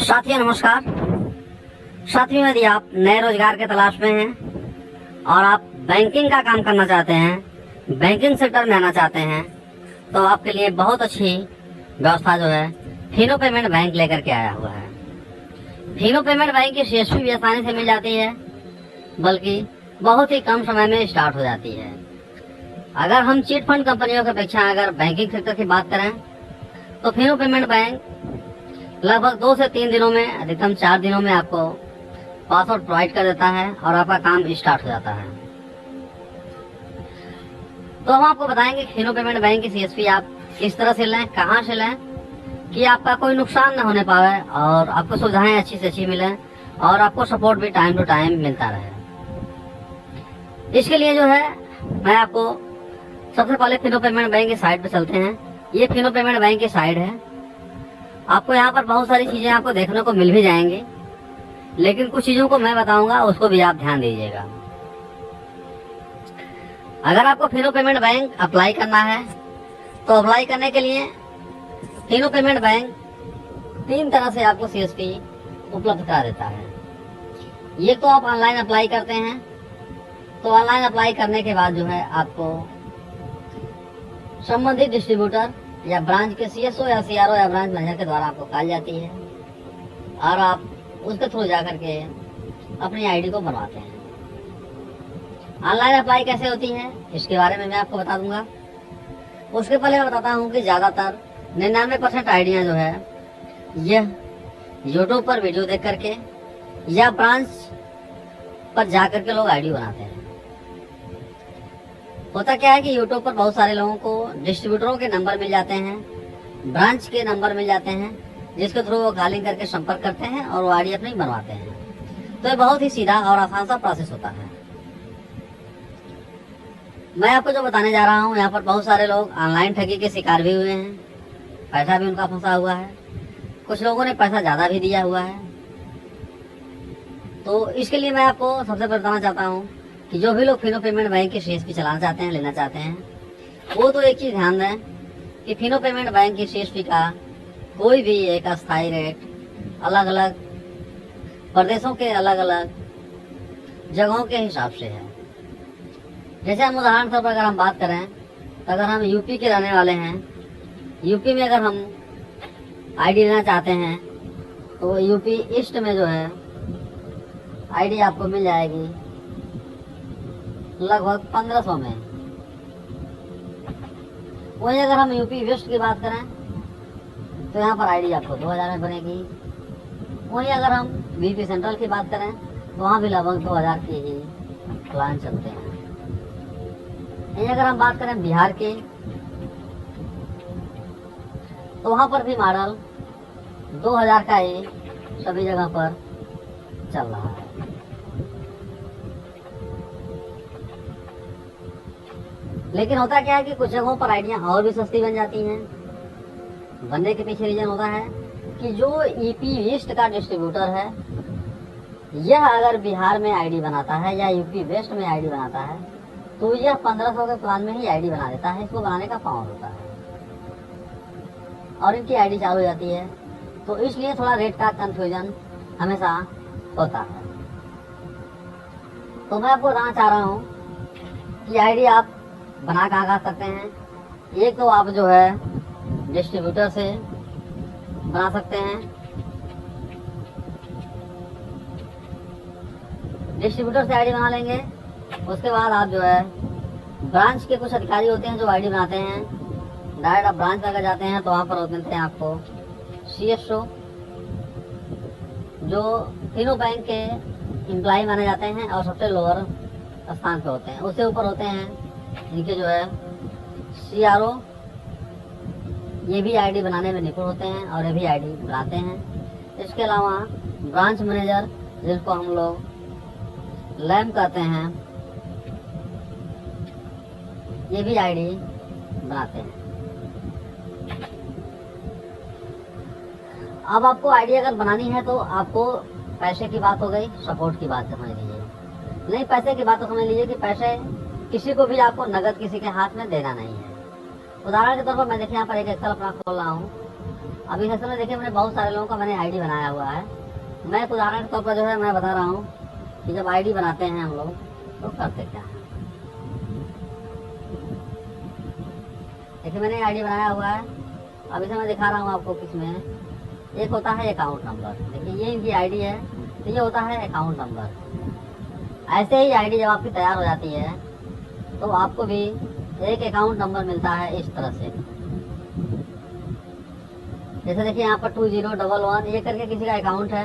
साथियों नमस्कार। साथियों, यदि आप नए रोजगार के तलाश में हैं और आप बैंकिंग का काम करना चाहते हैं, बैंकिंग सेक्टर में आना चाहते हैं, तो आपके लिए बहुत अच्छी व्यवस्था जो है फिनो पेमेंट बैंक लेकर के आया हुआ है। फिनो पेमेंट बैंक की CSP भी आसानी से मिल जाती है, बल्कि बहुत ही कम समय में स्टार्ट हो जाती है। अगर हम चिट फंड कंपनियों की अपेक्षा अगर बैंकिंग सेक्टर की बात करें तो फिनो पेमेंट बैंक लगभग 2 से 3 दिनों में, अधिकतम 4 दिनों में आपको पासवर्ड प्रोवाइड कर देता है और आपका काम स्टार्ट हो जाता है। तो हम आपको बताएंगे फिनो पेमेंट बैंक की CSP आप किस तरह से लें, कहां से लें कि आपका कोई नुकसान न होने पावे और आपको सुविधाएं अच्छी से अच्छी मिले और आपको सपोर्ट भी टाइम टू टाइम मिलता रहे। इसके लिए जो है मैं आपको सबसे पहले फिनो पेमेंट बैंक की साइट पे चलते हैं। ये फिनो पेमेंट बैंक की साइट है। आपको यहाँ पर बहुत सारी चीजें आपको देखने को मिल भी जाएंगी, लेकिन कुछ चीजों को मैं बताऊंगा, उसको भी आप ध्यान दीजिएगा। अगर आपको फिनो पेमेंट बैंक अप्लाई करना है तो अप्लाई करने के लिए फिनो पेमेंट बैंक 3 तरह से आपको CSP उपलब्ध करा देता है। ये तो आप ऑनलाइन अप्लाई करते हैं, तो ऑनलाइन अप्लाई करने के बाद जो है आपको संबंधित डिस्ट्रीब्यूटर या ब्रांच के CSO या CRO या ब्रांच मैनेजर के द्वारा आपको कॉल जाती है और आप उसके थ्रू जाकर के अपनी आईडी को बनवाते हैं। ऑनलाइन अप्लाई कैसे होती है इसके बारे में मैं आपको बता दूंगा। उसके पहले मैं बताता हूँ कि ज्यादातर 99% आईडियां जो है यह यूट्यूब पर वीडियो देख करके या ब्रांच पर जाकर के लोग आईडी बनाते हैं। होता क्या है कि यूट्यूब पर बहुत सारे लोगों को डिस्ट्रीब्यूटरों के नंबर मिल जाते हैं, ब्रांच के नंबर मिल जाते हैं, जिसके थ्रू वो कॉलिंग करके संपर्क करते हैं और वो आईडी अपनी बनवाते हैं। तो ये बहुत ही सीधा और आसान सा प्रोसेस होता है। मैं आपको जो बताने जा रहा हूँ, यहाँ पर बहुत सारे लोग ऑनलाइन ठगी के शिकार भी हुए हैं, पैसा भी उनका फंसा हुआ है, कुछ लोगों ने पैसा ज्यादा भी दिया हुआ है। तो इसके लिए मैं आपको सबसे बताना चाहता हूँ कि जो भी लोग फिनो पेमेंट बैंक की CSP चलाना चाहते हैं, लेना चाहते हैं, वो तो एक चीज ध्यान दें कि फिनो पेमेंट बैंक की CSP का कोई भी एक अस्थायी रेट अलग अलग प्रदेशों के अलग अलग जगहों के हिसाब से है। जैसे हम उदाहरण तौर पर अगर हम बात करें तो अगर हम यूपी के रहने वाले हैं, यूपी में अगर हम आईडी लेना चाहते हैं तो यूपी ईस्ट में जो है आईडी आपको मिल जाएगी लगभग 1500 में। वहीं अगर हम यूपी वेस्ट की बात करें तो यहाँ पर आईडी आपको 2000 में बनेगी। वहीं अगर हम VP सेंट्रल की बात करें तो वहाँ भी लगभग 2000 की ही प्लान चलते हैं। यहीं अगर हम बात करें बिहार की तो वहाँ पर भी मॉडल 2000 का ही सभी जगह पर चल रहा है। लेकिन होता क्या है कि कुछ जगहों पर आईडियां और भी सस्ती बन जाती हैं। बनने के पीछे रीजन होता है कि जो EP ईस्ट का डिस्ट्रीब्यूटर है, यह अगर बिहार में आईडी बनाता है या यूपी वेस्ट में आईडी बनाता है तो यह 1500 के प्लान में ही आईडी बना देता है। इसको बनाने का पावर होता है और इनकी आईडी चालू हो जाती है। तो इसलिए थोड़ा रेट का कंफ्यूजन हमेशा होता है। तो मैं आपको बताना चाह रहा हूँ कि आईडी आप बना कहाँ सकते हैं। एक तो आप जो है डिस्ट्रीब्यूटर से बना सकते हैं। डिस्ट्रीब्यूटर से आईडी बना लेंगे। उसके बाद आप जो है ब्रांच के कुछ अधिकारी होते हैं जो आईडी बनाते हैं। डायरेक्ट आप ब्रांच में अगर जाते हैं तो वहाँ पर मिलते हैं आपको CSO, जो तीनों बैंक के एम्प्लॉय माने जाते हैं और सबसे लोअर स्थान पे होते हैं। उससे ऊपर होते हैं इनके जो है CRO, ये भी आईडी बनाने में निपुण होते हैं और ये भी आईडी बनाते हैं। इसके अलावा ब्रांच मैनेजर, जिनको हम लोग लैम कहते हैं, ये भी आईडी बनाते हैं। अब आपको आईडी अगर बनानी है तो आपको पैसे की बात हो गई, सपोर्ट की बात समझ लीजिए। नहीं, पैसे की बात तो समझ लीजिए कि पैसे किसी को भी आपको नगद किसी के हाथ में देना नहीं है। उदाहरण के तौर पर मैं देखिए यहाँ पर एक एक्सेल अपना खोल रहा हूँ। अभी सेशन में देखिए मैंने बहुत सारे लोगों का मैंने आईडी बनाया हुआ है। मैं एक उदाहरण के तौर पर जो है मैं बता रहा हूँ कि जब आईडी बनाते हैं हम लोग तो करते क्या है। देखिए मैंने आईडी बनाया हुआ है, अभी से मैं दिखा रहा हूँ आपको किसमें। एक होता है अकाउंट नंबर, देखिए ये इनकी आईडी है, तो ये होता है अकाउंट नंबर। ऐसे ही आईडी जब आपकी तैयार हो जाती है तो आपको भी एक अकाउंट नंबर मिलता है इस तरह से। जैसे देखिए यहाँ पर 2011 ये करके किसी का अकाउंट है,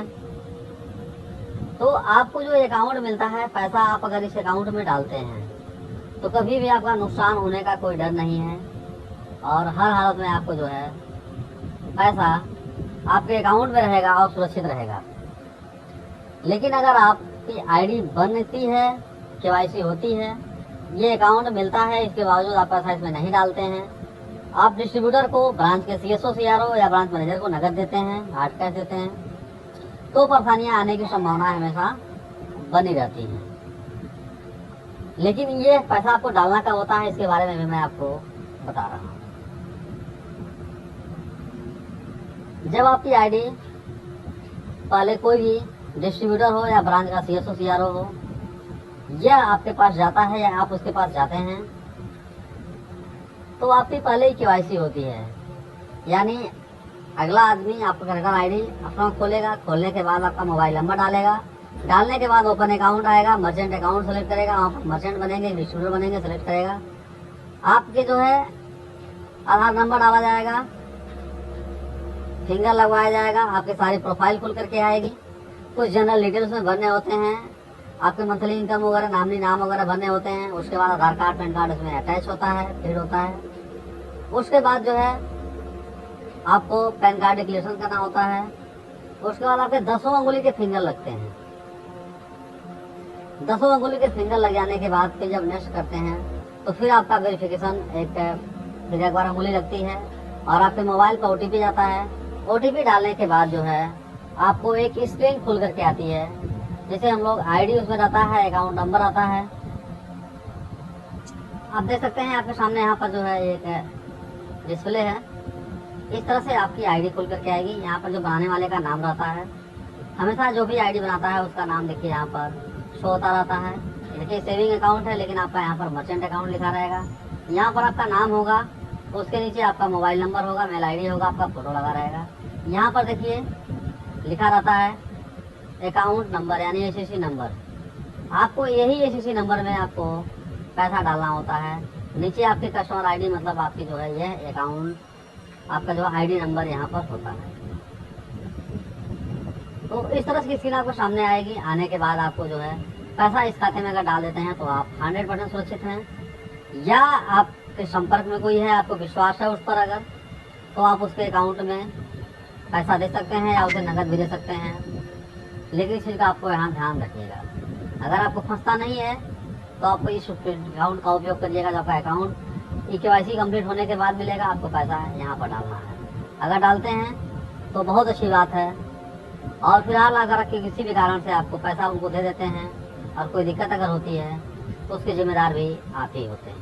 तो आपको जो अकाउंट मिलता है, पैसा आप अगर इस अकाउंट में डालते हैं तो कभी भी आपका नुकसान होने का कोई डर नहीं है, और हर हालत में आपको जो है पैसा आपके अकाउंट में रहेगा और सुरक्षित रहेगा। लेकिन अगर आपकी आईडी बनती है, केवाईसी होती है, ये अकाउंट मिलता है, इसके बावजूद आप पैसा इसमें नहीं डालते हैं, आप डिस्ट्रीब्यूटर को, ब्रांच के सीएसओ सीआरओ या ब्रांच मैनेजर को नकद देते हैं, हार्ड कैश देते हैं, तो परेशानियां आने की संभावना हमेशा बनी रहती है। लेकिन ये पैसा आपको डालना कब होता है, इसके बारे में भी मैं आपको बता रहा हूँ। जब आपकी आईडी पहले कोई भी डिस्ट्रीब्यूटर हो या ब्रांच का सीएसओ सीआरओ हो, या आपके पास जाता है या आप उसके पास जाते हैं, तो आपकी पहले ही केवाईसी होती है। यानी अगला आदमी आपका रिटर्न आईडी अपना खोलेगा, खोलने के बाद आपका मोबाइल नंबर डालेगा, डालने के बाद ओपन अकाउंट आएगा, मर्चेंट अकाउंट सेलेक्ट करेगा, वहाँ पर मर्चेंट बनेंगे, डिस्ट्रीब्यूटर बनेंगे, सेलेक्ट करेगा, आपके जो है आधार नंबर डाला जाएगा, फिंगर लगवाया जाएगा, आपकी सारी प्रोफाइल खुल करके आएगी, कुछ जनरल डिटेल्स में भरने होते हैं, आपके मंथली इनकम वगैरह, नामनी नाम वगैरह भरने होते हैं। उसके बाद आधार कार्ड पैन कार्ड इसमें अटैच होता है, फीड होता है। उसके बाद जो है आपको पैन कार्ड डिक्लेरेशन करना होता है। उसके बाद आपके 10 अंगुली के फिंगर लगते हैं। 10 अंगुली के फिंगर लग जाने के बाद फिर जब नेक्स्ट करते हैं तो फिर आपका वेरिफिकेशन फिर एक बार अंगुली लगती है और आपके मोबाइल पर ओटीपी जाता है। ओटीपी डालने के बाद जो है आपको एक स्क्रीन खुल करके आती है, जैसे हम लोग आईडी उसमें रहता है, अकाउंट नंबर आता है। आप देख सकते हैं आपके सामने यहाँ पर जो है एक डिस्प्ले है, इस तरह से आपकी आईडी खुल करके आएगी। यहाँ पर जो बनाने वाले का नाम रहता है, हमेशा जो भी आईडी बनाता है उसका नाम देखिए यहाँ पर शो होता रहता है। देखिए सेविंग अकाउंट है, लेकिन आपका यहाँ पर मर्चेंट अकाउंट लिखा रहेगा। यहाँ पर आपका नाम होगा, उसके नीचे आपका मोबाइल नंबर होगा, मेल आईडी होगा, आपका फोटो लगा रहेगा। यहाँ पर देखिए लिखा रहता है अकाउंट नंबर यानी एसएससी नंबर। आपको यही एसएससी नंबर में आपको पैसा डालना होता है। नीचे आपकी कस्टमर आईडी मतलब आपकी जो है यह अकाउंट, आपका जो आईडी नंबर यहाँ पर होता है। तो इस तरह की स्क्रीन आपको सामने आएगी। आने के बाद आपको जो है पैसा इस खाते में अगर डाल देते हैं तो आप 100% सुरक्षित हैं, या आपके संपर्क में कोई है, आपको विश्वास है उस पर अगर, तो आप उसके अकाउंट में पैसा दे सकते हैं या उसे नकद भी दे सकते हैं। लेकिन इस चीज़ का आपको यहाँ ध्यान रखिएगा, अगर आपको फंसता नहीं है तो आप इस अकाउंट का उपयोग करिएगा। जो आपका अकाउंट केवाईसी कंप्लीट होने के बाद मिलेगा, आपको पैसा यहाँ पर डालना है। अगर डालते हैं तो बहुत अच्छी बात है, और फिलहाल अगर किसी भी कारण से आपको पैसा उनको दे देते हैं और कोई दिक्कत अगर होती है तो उसके जिम्मेदार भी आप ही होते हैं।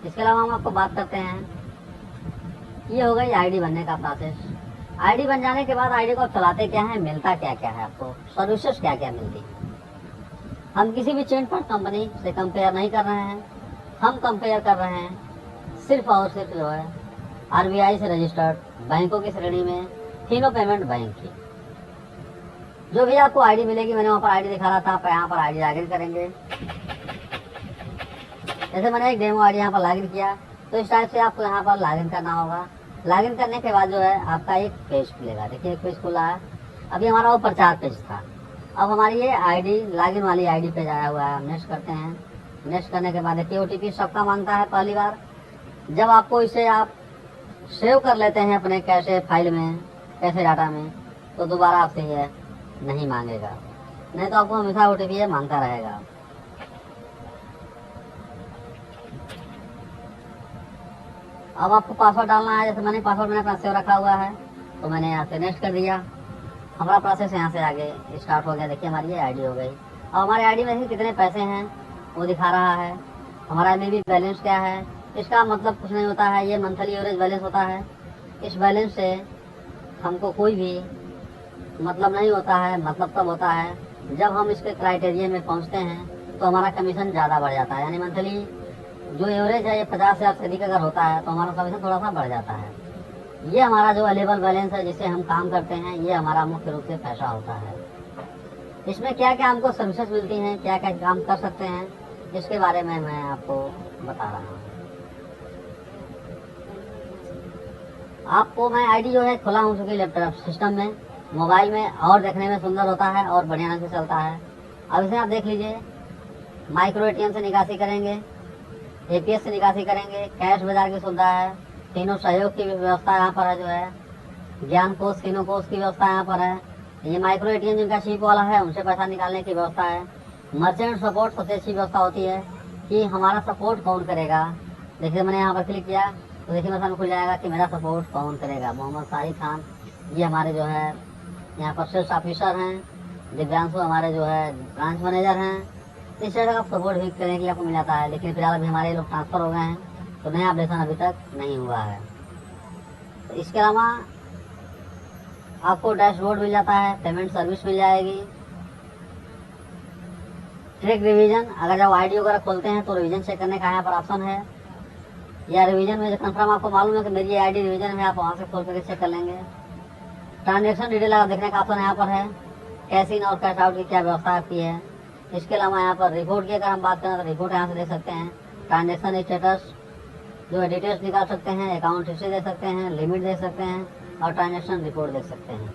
इसके अलावा हम आपको बात करते हैं, ये हो गई आईडी बनने का प्रोसेस। आईडी बन जाने के बाद आईडी को आप चलाते क्या है, मिलता क्या क्या है, आपको सर्विसेज क्या क्या मिलती है। हम किसी भी चेन फंड कंपनी से कंपेयर नहीं कर रहे हैं, हम कंपेयर कर रहे हैं सिर्फ और सिर्फ जो है आरबीआई से रजिस्टर्ड बैंकों की श्रेणी में फिनो पेमेंट बैंक की। जो भी आपको आईडी मिलेगी, मैंने वहाँ पर आईडी दिखा रहा था, आप यहाँ पर आईडी लॉगिन करेंगे। जैसे मैंने एक डेमो आईडी यहाँ पर लॉगिन किया, तो इस टाइप से आपको यहाँ पर लॉगिन करना होगा। लॉगिन करने के बाद जो है आपका एक पेज खुलेगा। देखिए एक पेज खुला है, अभी हमारा वो प्रचार पेज था, अब हमारी ये आईडी लॉगिन वाली आईडी पेज आया हुआ है। हम नेक्स्ट करते हैं। नेक्स्ट करने के बाद देखिए ओटीपी सबका मांगता है पहली बार। जब आपको इसे आप सेव कर लेते हैं अपने कैशे फाइल में, कैशे डाटा में, तो दोबारा आपसे यह नहीं मांगेगा, नहीं तो आपको हमेशा ओटीपी मांगता रहेगा। अब आपको पासवर्ड डालना है। जैसे मैंने पासवर्ड अपना सेव रखा हुआ है, तो मैंने यहाँ से नेक्स्ट कर दिया। हमारा प्रोसेस यहाँ से आगे स्टार्ट हो गया। देखिए हमारी ये आईडी हो गई। अब हमारे आईडी में कितने पैसे हैं वो दिखा रहा है। हमारा में भी बैलेंस क्या है, इसका मतलब कुछ नहीं होता है, ये मंथली एवरेज बैलेंस होता है। इस बैलेंस से हमको कोई भी मतलब नहीं होता है। मतलब तब होता है जब हम इसके क्राइटेरिया में पहुंचते हैं तो हमारा कमीशन ज़्यादा बढ़ जाता है। यानी मंथली जो एवरेज है ये 50,000 से अधिक अगर होता है तो हमारा कमीशन थोड़ा सा बढ़ जाता है। ये हमारा जो अवेलेबल बैलेंस है जिससे हम काम करते हैं, ये हमारा मुख्य रूप से पैसा होता है। इसमें क्या क्या हमको सर्विसेज मिलती हैं, क्या क्या काम कर सकते हैं, इसके बारे में मैं आपको बता रहा हूँ। आपको मैं आईडी जो है खुला हूँ चूँकि लैपटॉप सिस्टम में, मोबाइल में और देखने में सुंदर होता है और बढ़िया ढंग से चलता है। अब इसे आप देख लीजिए। माइक्रो एटीएम से निकासी करेंगे, एपीएस से निकासी करेंगे, कैश बाजार की सुविधा है, तीनों सहयोग की व्यवस्था यहाँ पर है जो है, ज्ञान कोष, तीनों कोष की व्यवस्था यहाँ पर है। ये माइक्रो एटीएम जिनका चिप वाला है उनसे पैसा निकालने की व्यवस्था है। मर्चेंट सपोर्ट सबसे अच्छी व्यवस्था होती है कि हमारा सपोर्ट कौन करेगा। देखिए मैंने यहाँ पर क्लिक किया तो देखिए मेरे सामने खुल जाएगा कि मेरा सपोर्ट कौन करेगा। मोहम्मद साहिद खान ये हमारे जो है यहाँ पर सेल्स ऑफिसर हैं। दिव्यांशु हमारे जो है ब्रांच मैनेजर हैं। इस तरह का सपोर्ट भी करने के लिए आपको मिल जाता है। लेकिन फिलहाल अभी हमारे लोग ट्रांसफ़र हो गए हैं तो नया अपडेशन अभी तक नहीं हुआ है। तो इसके अलावा आपको डैशबोर्ड मिल जाता है, पेमेंट सर्विस मिल जाएगी, ट्रैक रिवीजन। अगर जब आईडी वगैरह खोलते हैं तो रिवीजन चेक करने का यहाँ पर ऑप्शन है, या रिवीजन में जो कंफर्म आपको मालूम है कि मेरी आईडी रिवीजन में, आप वहाँ से खोल करके चेक कर लेंगे। ट्रांजेक्शन डिटेल आप देखने का ऑप्शन यहाँ पर है, कैश इन और कैश आउट की क्या व्यवस्था आपकी है। इसके अलावा यहाँ पर रिपोर्ट की अगर हम बात करें तो रिपोर्ट यहाँ से देख सकते हैं। ट्रांजेक्शन स्टेटस जो है डिटेल्स निकाल सकते हैं, अकाउंट हिस्ट्री देख सकते हैं, लिमिट देख सकते हैं और ट्रांजेक्शन रिपोर्ट देख सकते हैं।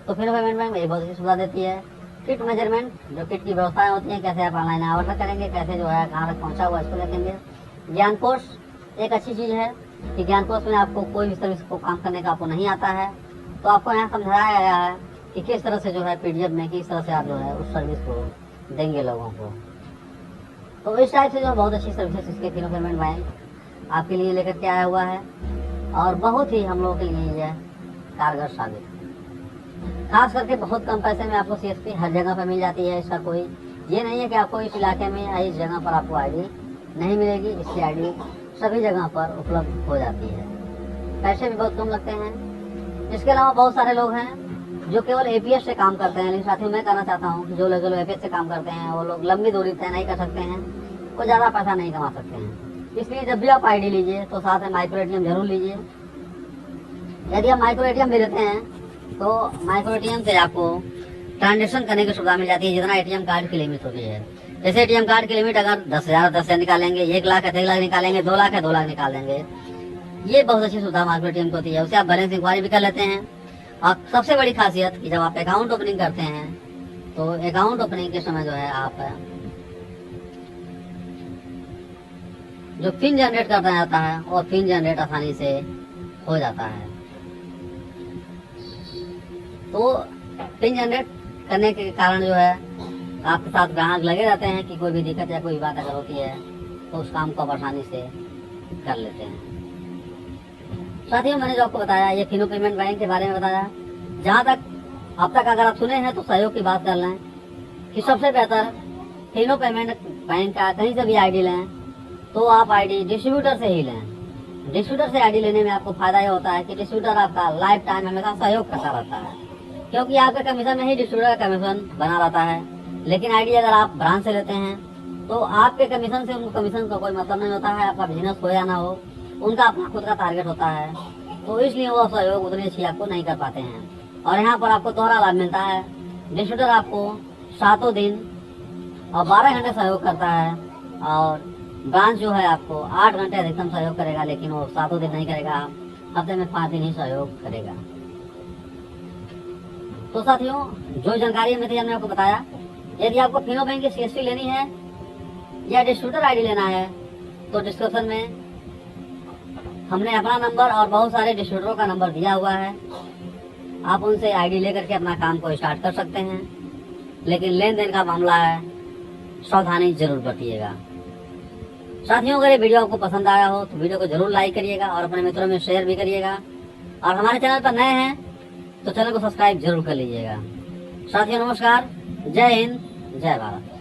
तो फिर पेमेंट बैंक ये बहुत अच्छी सुविधा देती है। किट मेजरमेंट, जो किट की व्यवस्थाएं होती हैं, कैसे आप ऑनलाइन ऑर्डर करेंगे, कैसे जो है कहाँ तक पहुँचा हुआ इसको देखेंगे। ज्ञान कोर्स एक अच्छी चीज़ है कि ज्ञान कोर्स में आपको कोई भी सर्विस को काम करने का आपको नहीं आता है तो आपको यहाँ समझाया गया है कि किस तरह से जो है पीडीएफ में किस तरह से आप जो है उस सर्विस को देंगे लोगों को। तो इस टाइप से जो है बहुत अच्छी सर्विसेज इसके फिनो पेमेंट बैंक आपके लिए लेकर के आया हुआ है और बहुत ही हम लोगों के लिए यह कारगर साबित। खास करके बहुत कम पैसे में आपको सीएसपी हर जगह पर मिल जाती है। इसका कोई ये नहीं है कि आपको इस इलाके में या इस जगह पर आपको आईडी नहीं मिलेगी। इसकी आईडी सभी जगह पर उपलब्ध हो जाती है। पैसे भी बहुत कम लगते हैं। इसके अलावा बहुत सारे लोग हैं जो केवल एपीएस से काम करते हैं। लेकिन साथियों मैं कहना चाहता हूँ कि जो लोग एपीएस से काम करते हैं वो लोग लंबी दूरी तय नहीं कर सकते हैं, वो ज़्यादा पैसा नहीं कमा सकते हैं। इसलिए जब भी आप आईडी लीजिए तो साथ में माइक्रो एटीएम जरूर लीजिए। यदि आप माइक्रो एटीएम भी लेते हैं तो माइक्रो एटीएम से आपको ट्रांजेक्शन करने की सुविधा मिल जाती है जितना एटीएम कार्ड की लिमिट होती है। जैसे एटीएम कार्ड की लिमिट अगर 10,000 10,000 निकालेंगे, 1 लाख है 1 लाख निकालेंगे, 2 लाख है 2 लाख निकाल देंगे। ये बहुत अच्छी सुविधा माइक्रो एटीएम को होती है। उससे आप बैलेंस इंक्वायरी भी कर लेते हैं। और सबसे बड़ी खासियत कि जब आप अकाउंट ओपनिंग करते हैं तो अकाउंट ओपनिंग के समय जो है आप जो पिन जनरेट करना जाता है और पिन जनरेट आसानी से हो जाता है। तो पिन जनरेट करने के कारण जो है आपके साथ ग्राहक लगे रहते हैं कि कोई भी दिक्कत या कोई बात अगर होती है तो उस काम को आसानी से कर लेते हैं। साथियों मैंने जो आपको बताया ये फिनो पेमेंट बैंक के बारे में बताया। जहाँ तक अब तक अगर आप सुने हैं तो सहयोग की बात कर लें कि सबसे बेहतर फिनो पेमेंट बैंक का कहीं से भी आईडी लें तो आप आईडी डिस्ट्रीब्यूटर से ही लें। डिस्ट्रीब्यूटर से आईडी लेने में आपको फायदा ये होता है कि डिस्ट्रीब्यूटर आपका लाइफ टाइम हमेशा सहयोग करता रहता है, क्योंकि आपके कमीशन में ही डिस्ट्रीब्यूटर का कमीशन बना रहता है। लेकिन आईडी अगर आप ब्रांच से लेते हैं तो आपके कमीशन से उनको कमीशन का कोई मतलब नहीं होता है। आपका बिजनेस हो या ना हो, उनका अपना खुद का टारगेट होता है, तो इसलिए वो सहयोग उतनी अच्छी आपको नहीं कर पाते हैं। और यहाँ पर आपको दोहरा लाभ मिलता है। डिस्ट्रीब्यूटर आपको 7 दिन और 12 घंटे सहयोग करता है और ब्रांच जो है आपको 8 घंटे अधिकतम सहयोग करेगा, लेकिन वो 7 दिन नहीं करेगा, हफ्ते में 5 दिन ही सहयोग करेगा। तो साथियों जो जानकारी में थी हमने आपको बताया। यदि आपको फिनो बैंक की सीएसपी लेनी है या डिस्ट्रीब्यूटर आईडी लेना है तो डिस्क्रिप्शन में हमने अपना नंबर और बहुत सारे डिस्ट्रीब्यूटरों का नंबर दिया हुआ है। आप उनसे आईडी लेकर के अपना काम को स्टार्ट कर सकते हैं। लेकिन लेन देन का मामला है, सावधानी जरूर बरतिएगा। साथियों अगर ये वीडियो आपको पसंद आया हो तो वीडियो को जरूर लाइक करिएगा और अपने मित्रों में शेयर भी करिएगा। और हमारे चैनल पर नए हैं तो चैनल को सब्सक्राइब जरूर कर लीजिएगा। साथियों नमस्कार, जय हिंद, जय भारत।